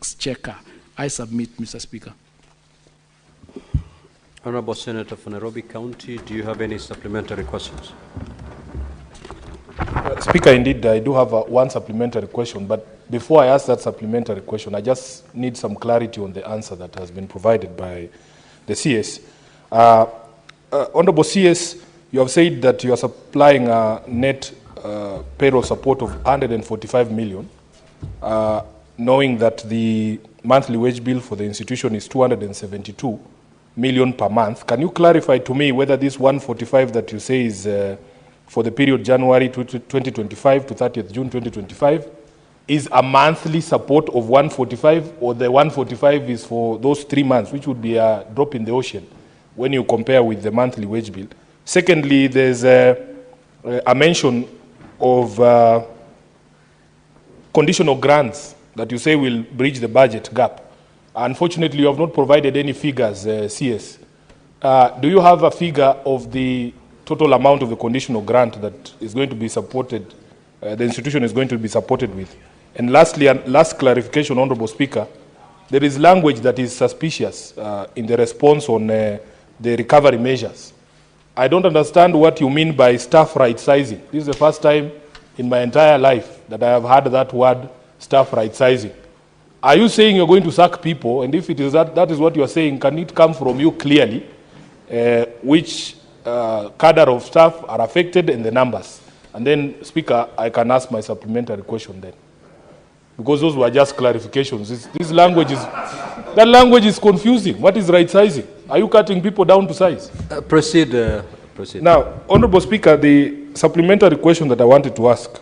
exchequer. I submit, Mr. Speaker. Honourable Senator for Nairobi County, do you have any supplementary questions? Speaker, indeed, I do have one supplementary question, but before I ask that supplementary question, I just need some clarity on the answer that has been provided by the CS. Honourable CS, you have said that you are supplying a net payroll support of 145 million, knowing that the monthly wage bill for the institution is 272 million per month. Can you clarify to me whether this 145 that you say is for the period January 2025 to 30th June 2025 is a monthly support of 145, or the 145 is for those 3 months, which would be a drop in the ocean when you compare with the monthly wage bill? Secondly, there's a mention of conditional grants that you say will bridge the budget gap. Unfortunately, you have not provided any figures, CS. Do you have a figure of the total amount of the conditional grant that is going to be supported, the institution is going to be supported with? And lastly, last clarification, Honourable Speaker, there is language that is suspicious in the response on the recovery measures. I don't understand what you mean by staff right-sizing. This is the first time in my entire life that I have heard that word, staff right-sizing. Are you saying you're going to sack people? And if it is that is what you are saying, can it come from you clearly, which cadre of staff are affected and the numbers? And then, Speaker, I can ask my supplementary question then. Because those were just clarifications. This language is, that language is confusing. What is right-sizing? Are you cutting people down to size? Proceed. Now, Honourable Speaker, the supplementary question that I wanted to ask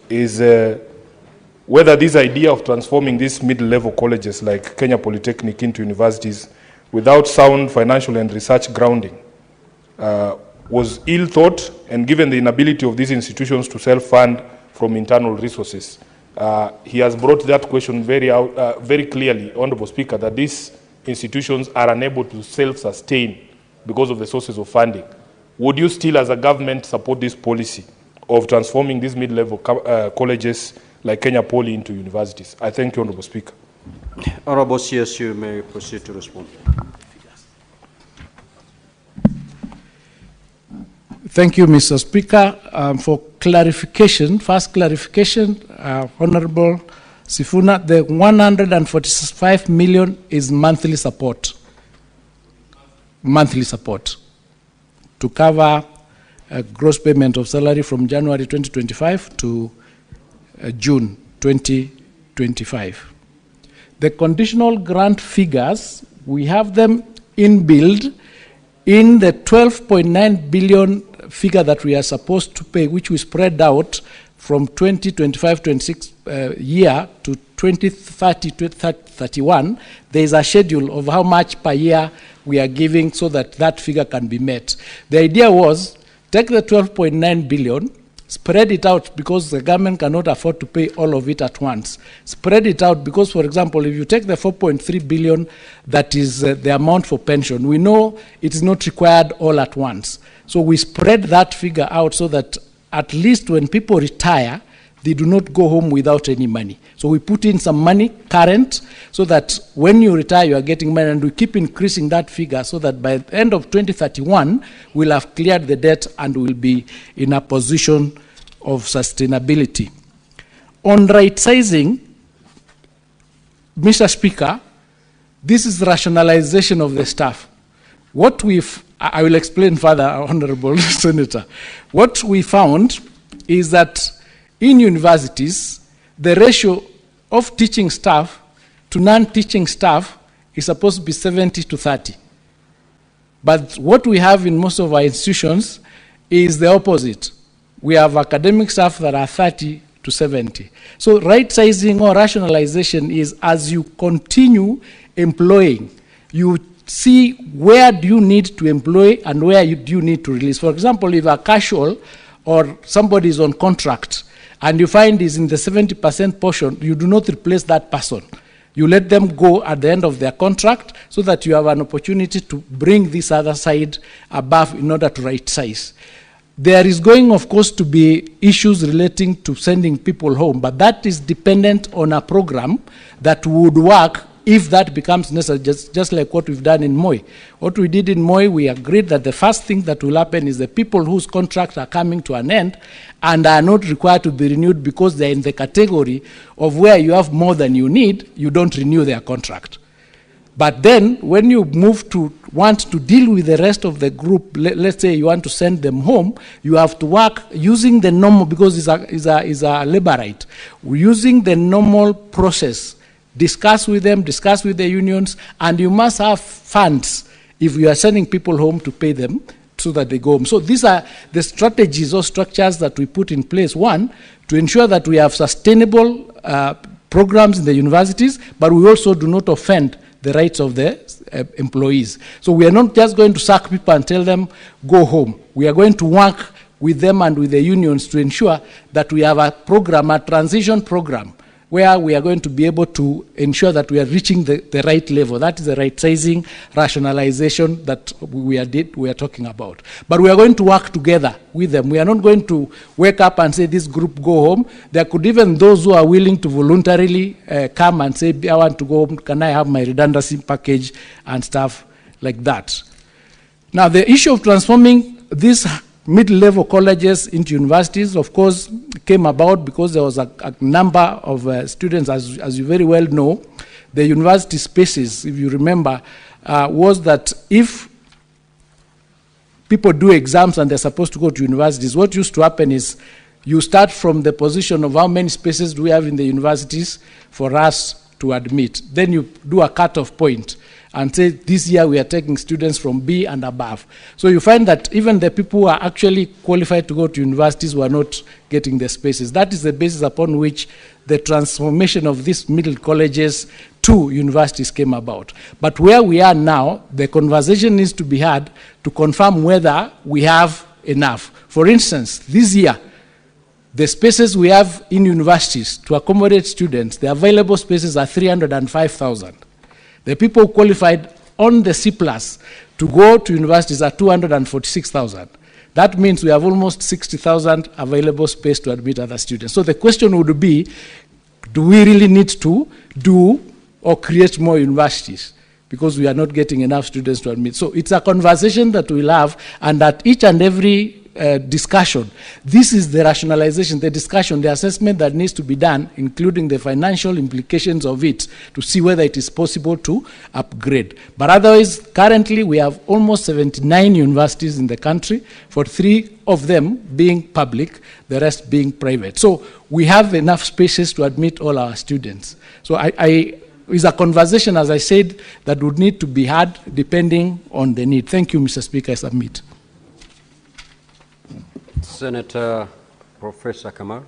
is whether this idea of transforming these middle-level colleges like Kenya Polytechnic into universities without sound financial and research grounding was ill-thought, and given the inability of these institutions to self-fund from internal resources. He has brought that question very clearly, Honourable Speaker, that these institutions are unable to self-sustain because of the sources of funding. Would you still, as a government, support this policy of transforming these mid-level colleges like Kenya Poly into universities? I thank you, Honourable Speaker. Honourable CS, you may proceed to respond. Thank you, Mr. Speaker. For clarification, first clarification, Honourable Sifuna, the 145 million is monthly support. Monthly support to cover a gross payment of salary from January 2025 to June 2025. The conditional grant figures, we have them inbuilt in the 12.9 billion figure that we are supposed to pay, which we spread out from 2025-26 year to 2030-31. There is a schedule of how much per year we are giving so that that figure can be met. The idea was, take the 12.9 billion, spread it out, because the government cannot afford to pay all of it at once. Spread it out because, for example, if you take the 4.3 billion, that is the amount for pension, we know it is not required all at once. So we spread that figure out so that at least when people retire, they do not go home without any money. So we put in some money current so that when you retire, you are getting money, and we keep increasing that figure so that by the end of 2031, we'll have cleared the debt and will be in a position of sustainability. On right sizing, Mr. Speaker, this is rationalization of the staff. I will explain further, Honorable Senator. What we found is that in universities, the ratio of teaching staff to non-teaching staff is supposed to be 70-30. But what we have in most of our institutions is the opposite. We have academic staff that are 30-70. So right sizing or rationalization is as you continue employing, you see where do you need to employ and where do you need to release. For example, if a casual or somebody is on contract and you find is in the 70% portion, you do not replace that person. You let them go at the end of their contract so that you have an opportunity to bring this other side above in order to right size. There is going, of course, to be issues relating to sending people home, but that is dependent on a program that would work if that becomes necessary, just like what we've done in Moi. What we did in Moi, we agreed that the first thing that will happen is the people whose contracts are coming to an end and are not required to be renewed because they're in the category of where you have more than you need, you don't renew their contract. But then, when you move to want to deal with the rest of the group, let's say you want to send them home, you have to work using the normal, because it's a labor right, using the normal process. Discuss with them, discuss with the unions, and you must have funds if you are sending people home to pay them so that they go home. So these are the strategies or structures that we put in place. One, to ensure that we have sustainable programs in the universities, but we also do not offend the rights of the employees. So we are not just going to sack people and tell them, go home. We are going to work with them and with the unions to ensure that we have a program, a transition program, where we are going to be able to ensure that we are reaching the right level. That is the right sizing, rationalization that we are talking about. But we are going to work together with them. We are not going to wake up and say, this group go home. There could even those who are willing to voluntarily come and say, I want to go home, can I have my redundancy package and stuff like that. Now, the issue of transforming these mid-level colleges into universities, of course, came about because there was a number of students, as you very well know. The university spaces, if you remember, was that if people do exams and they're supposed to go to universities, what used to happen is you start from the position of how many spaces do we have in the universities for us to admit. Then you do a cutoff point and say, this year we are taking students from B and above. So you find that even the people who are actually qualified to go to universities were not getting the spaces. That is the basis upon which the transformation of these middle colleges to universities came about. But where we are now, the conversation needs to be had to confirm whether we have enough. For instance, this year, the spaces we have in universities to accommodate students, the available spaces are 305,000. The people who qualified on the C+ to go to universities are 246,000. That means we have almost 60,000 available space to admit other students. So the question would be, do we really need to do or create more universities? Because we are not getting enough students to admit. So it's a conversation that we'll have, and at each and every discussion, this is the rationalization, the discussion, the assessment that needs to be done, including the financial implications of it, to see whether it is possible to upgrade. But otherwise, currently we have almost 79 universities in the country, for 3 of them being public, the rest being private. So we have enough spaces to admit all our students. So it's a conversation, as I said, that would need to be had depending on the need. Thank you, Mr. Speaker. I submit. Senator Professor Kamal.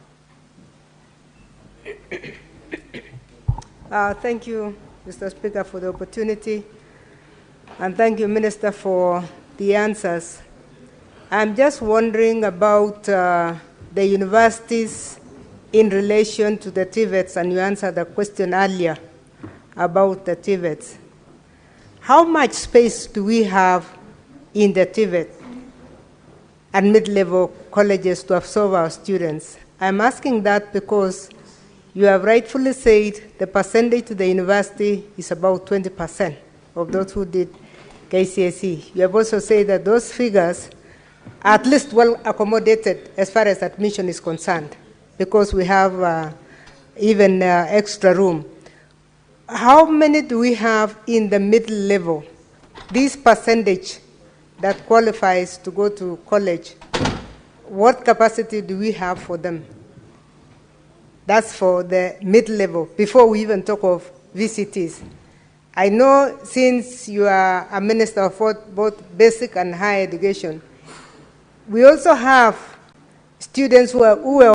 Thank you, Mr. Speaker, for the opportunity, and thank you, Minister, for the answers. I'm just wondering about the universities in relation to the TVETs, and you answered the question earlier about the TVETs. How much space do we have in the TVET and mid-level colleges to absorb our students? I'm asking that because you have rightfully said the percentage to the university is about 20% of those who did KCSE. You have also said that those figures are at least well accommodated as far as admission is concerned, because we have even extra room. How many do we have in the middle level? This percentage that qualifies to go to college, what capacity do we have for them? That's for the mid-level, before we even talk of VCTs. I know since you are a minister of both basic and higher education, we also have students who are